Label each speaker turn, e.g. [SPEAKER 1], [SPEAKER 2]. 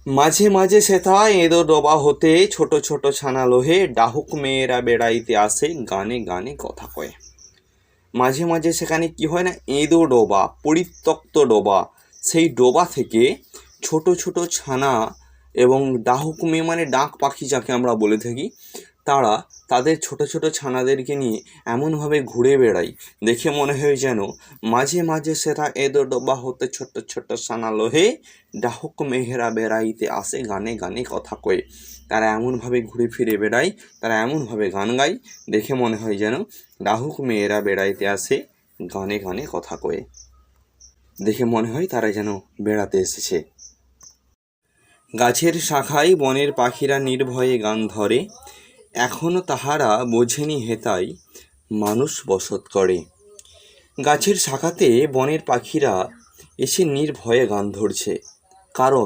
[SPEAKER 1] মাঝে মাঝে সেথা এঁদো ডোবা হতে ছোট ছোট ছানা লোহে ডাহুক মেয়েরা বেড়াইতে আসে গানে গানে কথা কয়ে। মাঝে মাঝে সেখানে কি হয় না, এঁদো ডোবা, পরিত্যক্ত ডোবা, সেই ডোবা থেকে ছোট ছোট ছানা এবং ডাহুক মেয়ে মানে ডাক পাখি যাকে আমরা বলে থাকি, তারা তাদের ছোট ছোট ছানাদেরকে নিয়ে এমনভাবে ঘুরে বেড়ায়, দেখে মনে হয় যেন মাঝে মাঝে সেটা এদো ডোবা হতে ছোট্ট ছোট্ট ছানা লোহে ডাহুক মেহেরা বেড়াইতে আসে গানে গানে কথা কয়ে। তারা এমনভাবে ঘুরে ফিরে বেড়ায়, তারা এমনভাবে গান গায়, দেখে মনে হয় যেন ডাহুক মেয়েরা বেড়াইতে আসে গানে গানে কথা কয়ে, দেখে মনে হয় তারা যেন বেড়াতে এসেছে। গাছের শাখায় বনের পাখিরা নির্ভয়ে গান ধরে, এখনো তাহারা বোঝেনি হেতাই মানুষ বসত করে। গাছের শাখাতে বনের পাখিরা এসে নির্ভয়ে গান ধরছে, কারণ